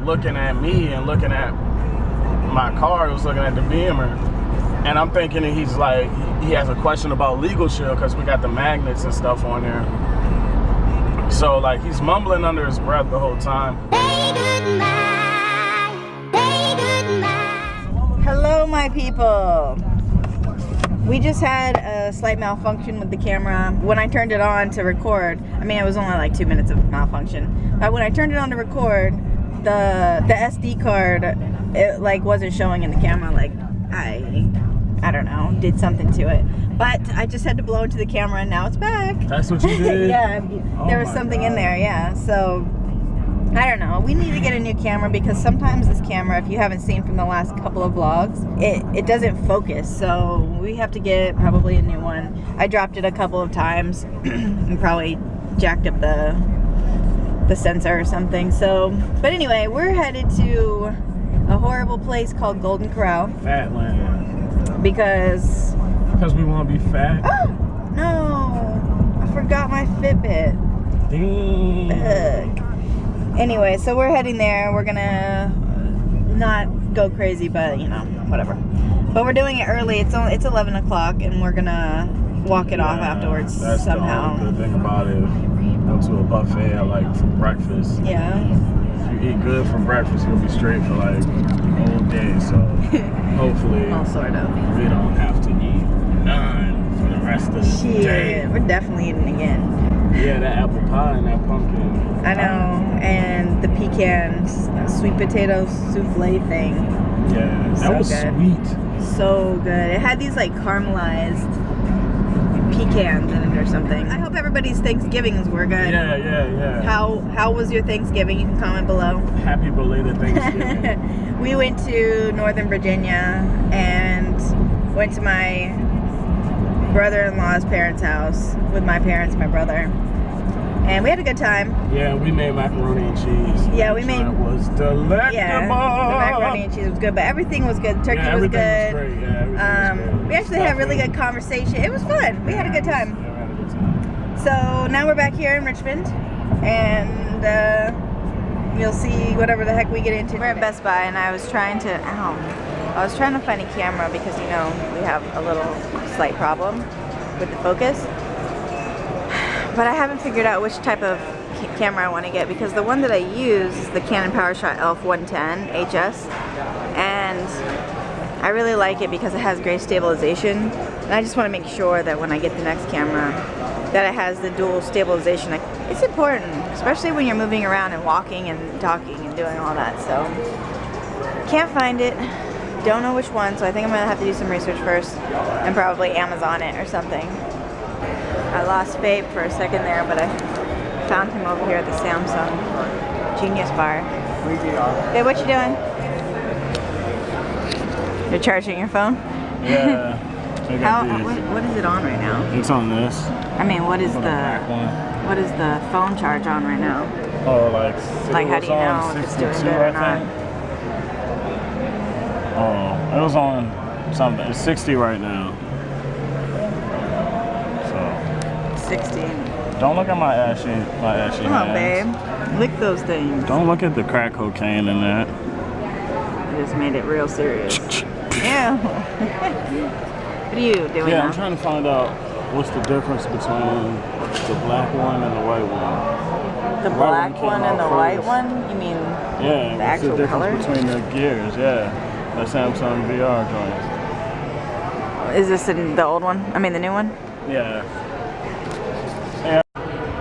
looking at me and looking at my car. He was looking at the Beamer. And I'm thinking that he's like, he has a question about legal shield because we got the magnets and stuff on there. So like he's mumbling under his breath the whole time. Hello, my people. We just had a slight malfunction with the camera. When I turned it on to record, I mean, it was only like 2 minutes of malfunction. But when I turned it on to record, the SD card, it like wasn't showing in the camera. Like I don't know, did something to it. But I just had to blow into the camera and now it's back. That's what you did? Yeah, there was something in there, yeah. So, I don't know. We need to get a new camera because sometimes this camera, if you haven't seen from the last couple of vlogs, it doesn't focus. So, we have to get probably a new one. I dropped it a couple of times and probably jacked up the sensor or something. So, but anyway, we're headed to a horrible place called Golden Corral. Fatland. Because we want to be fat. Oh, no, I forgot my Fitbit. Dang. Ugh. Anyway, so we're heading there. We're gonna not go crazy, but you know, whatever. But we're doing it early. It's 11 o'clock, and we're gonna walk it off afterwards that's somehow. The only good thing about it. Go to a buffet I like for breakfast. Yeah. If you eat good for breakfast, you'll be straight for like the whole day. So hopefully, Well, sort of. we don't have to eat none for the rest of the day. Shit, we're definitely eating again. Yeah, that apple pie and that pumpkin. I know, and the pecan sweet potato souffle thing. Yeah, that So was good. sweet. So good. It had these like caramelized pecans in it or something. I hope everybody's Thanksgivings were good. Yeah. How was your Thanksgiving? You can comment below. Happy belated Thanksgiving. We went to Northern Virginia and went to my brother-in-law's parents' house with my parents and my brother. And we had a good time. Yeah, we made macaroni and cheese. Yeah, we made. It was delectable. Yeah, the macaroni and cheese was good, but everything was good. Turkey was good. Was great. Yeah, everything was great. We actually had really good conversation. It was fun. We had a good time. Yeah, we had a good time. So now we're back here in Richmond, and you'll see whatever the heck we get into. We're at Best Buy, and I was trying to find a camera because, you know, we have a little slight problem with the focus. But I haven't figured out which type of camera I want to get because the one that I use is the Canon PowerShot ELPH 110 HS, and I really like it because it has great stabilization, and I just want to make sure that when I get the next camera that it has the dual stabilization. It's important, especially when you're moving around and walking and talking and doing all that. So can't find it, don't know which one, so I think I'm gonna have to do some research first and probably Amazon it or something. I lost Fabe for a second there, but I found him over here at the Samsung Genius Bar. Hey, what you doing? You're charging your phone? Yeah. What is it on right now? It's on this. I mean, what is On the black one. what is the phone charge on right now? Oh, Like, how do you know if it's doing good or not? Oh, it was on something. It's 60 right now. 60. Don't look at my ashy Come on, hands. babe. Lick those things. Don't look at the crack cocaine in that. I just made it real serious. Yeah. What are you doing Yeah, now? I'm trying to find out what's the difference between the black one and the white one. The black one and the white one? You mean Yeah, the what's actual the difference color? between the gears? Yeah, the Samsung VR joint. Is this in the old one? I mean the new one? Yeah.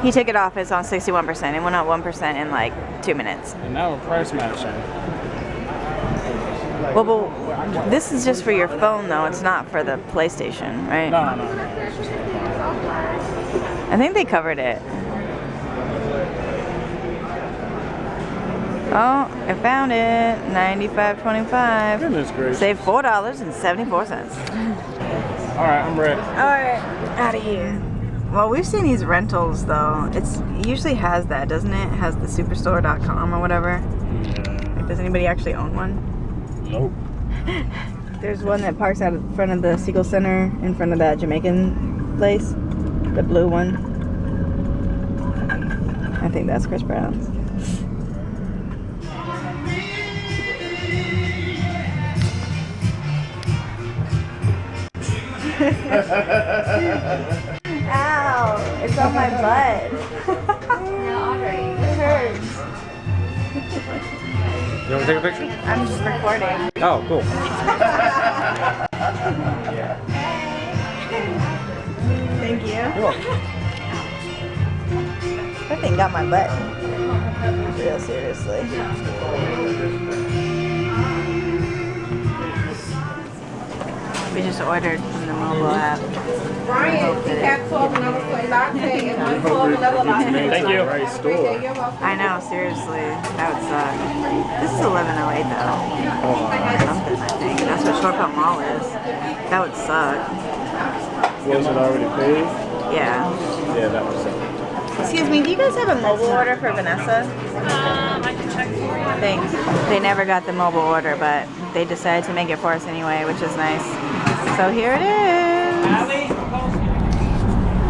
He took it off, it's on 61%. It went up 1% in like 2 minutes. And now we're price matching. Well, but this is just for your phone though, it's not for the PlayStation, right? No. It's just for I think they covered it. Oh, I found it. $95.25. Goodness gracious. Save $4.74. Alright, I'm ready. Alright, out of here. Well, we've seen these rentals though. It usually has that, doesn't it? It has the superstore.com or whatever. Yeah. Like, does anybody actually own one? Nope. There's one that parks out in front of the Siegel Center, in front of that Jamaican place. The blue one. I think that's Chris Brown's. Ow! It's on my butt. It hurts. You want to take a picture? I'm just recording. Oh, cool. Thank you. You're welcome. That thing got my butt. Real seriously. We just ordered from the mobile app. Brian, decaf 12 and overflow latte and 112 level latte. Thank you. Right store. I know, seriously. That would suck. This is 1108 though. Something, I think. That's what Shortcut Mall is. That would suck. Was it already paid? Yeah. Yeah, that was it. Excuse me, do you guys have a mobile order for Vanessa? I can check for you. Thanks. They never got the mobile order, but they decided to make it for us anyway, which is nice. So here it is.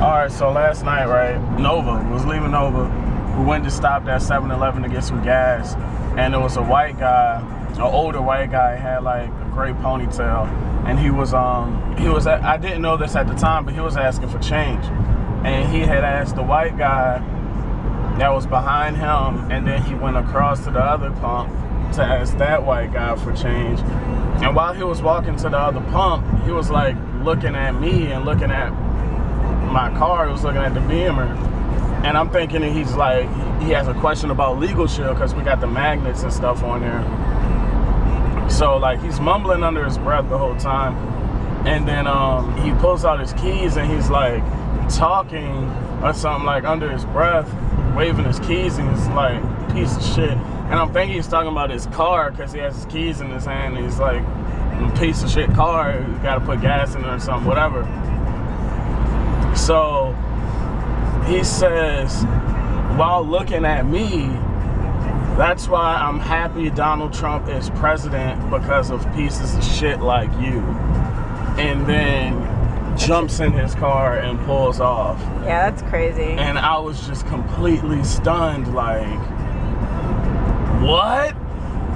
Alright, so last night, right, Nova, was leaving Nova. We went to stop at 7-Eleven to get some gas, and there was a white guy, an older white guy, had like a great ponytail, and he was I didn't know this at the time, but he was asking for change. And he had asked the white guy that was behind him, and then he went across to the other pump to ask that white guy for change. And while he was walking to the other pump, he was like looking at me and looking at my car. He was looking at the Beamer. And I'm thinking that he's like, he has a question about legal shield because we got the magnets and stuff on there. So like he's mumbling under his breath the whole time. And then he pulls out his keys and he's like talking or something like under his breath, waving his keys, and he's like, piece of shit. And I'm thinking he's talking about his car because he has his keys in his hand and he's like, piece of shit car, you gotta put gas in it or something, whatever. So he says, while looking at me, that's why I'm happy Donald Trump is president, because of pieces of shit like you. And then jumps in his car and pulls off. Yeah, that's crazy. And I was just completely stunned, like, what?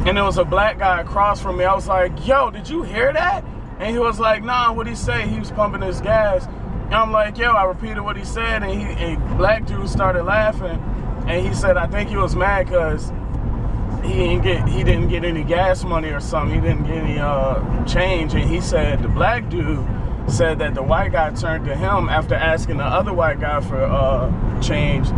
And there was a black guy across from me. I was like, yo, did you hear that? And he was like, nah, what'd he say? He was pumping his gas. And I'm like, yo, I repeated what he said, and a black dude started laughing. And he said, I think he was mad because he didn't get any gas money or something. He didn't get any change. And he said, the black dude said that the white guy turned to him after asking the other white guy for change.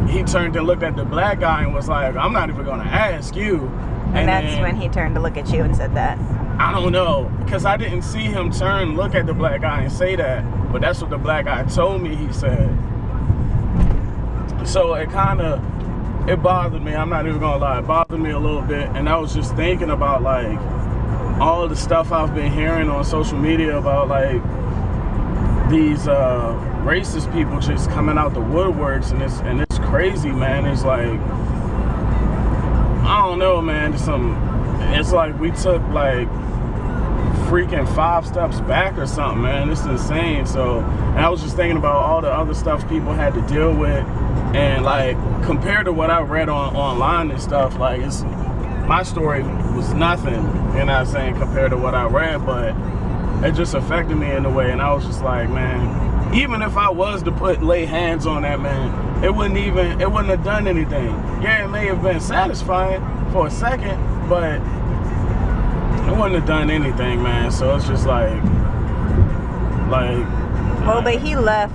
He turned and looked at the black guy and was like, I'm not even gonna ask you. And that's when he turned to look at you and said that. I don't know, because I didn't see him turn, look at the black guy and say that, but that's what the black guy told me he said. So it bothered me. I'm not even gonna lie, it bothered me a little bit. And I was just thinking about like all the stuff I've been hearing on social media about like these racist people just coming out the woodworks, and it's crazy, man. It's like, I don't know, man. It's like we took like freaking 5 steps back or something, man. It's insane. So, and I was just thinking about all the other stuff people had to deal with, and like compared to what I read online and stuff, like my story was nothing, you know what I'm saying, compared to what I read, but it just affected me in a way. And I was just like, man, even if I was to lay hands on that man, it wouldn't have done anything. Yeah, it may have been satisfying for a second, but it wouldn't have done anything, man. So it's just like. Well, but he left.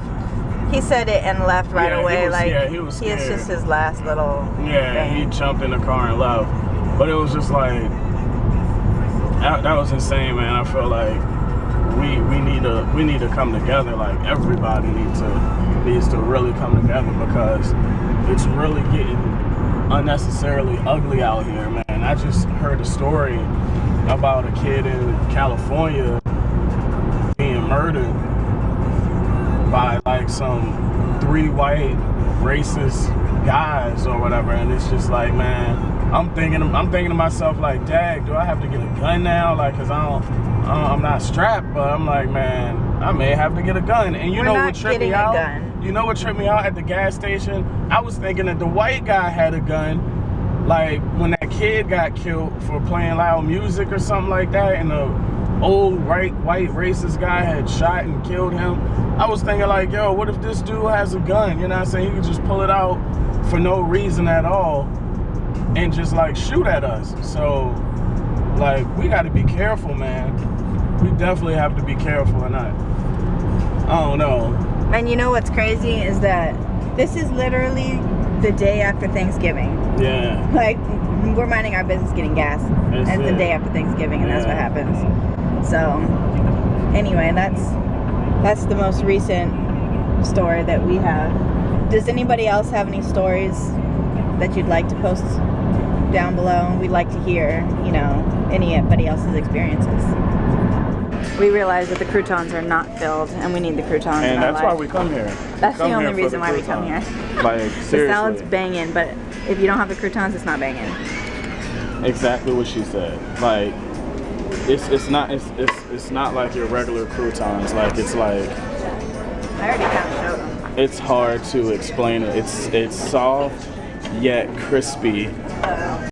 He said it and left right away. He was scared. It's just his last little. Yeah, thing. he jumped in the car and left. But it was just like, that was insane, man. I feel like we need to come together. Like everybody needs to really come together, because it's really getting unnecessarily ugly out here, man. I just heard a story about a kid in California being murdered by like some 3 white racist guys or whatever, and it's just like, man, I'm thinking to myself like, dag, do I have to get a gun now? Like, cause I'm not strapped, but I'm like, man, I may have to get a gun. And you know what tripped me out? You know what tripped me out at the gas station? I was thinking that the white guy had a gun, like when that kid got killed for playing loud music or something like that, and old white racist guy had shot and killed him. I was thinking like, yo, what if this dude has a gun? You know what I'm saying? He could just pull it out for no reason at all and just like shoot at us. So like, we got to be careful, man. We definitely have to be careful. And I don't know. And you know what's crazy is that this is literally the day after Thanksgiving. Yeah. Like, we're minding our business getting gas. And it's the day after Thanksgiving, and that's what happens. So, anyway, that's the most recent story that we have. Does anybody else have any stories that you'd like to post down below? We'd like to hear, you know, anybody else's experiences. We realize that the croutons are not filled, and we need the croutons. And that's why we come here. That's the only reason why we come here. Like, seriously. The salad's banging, but if you don't have the croutons, it's not banging. Exactly what she said. Like, it's not like your regular croutons. Like, it's like, I already kind of showed them. it's hard to explain it. It's soft yet crispy.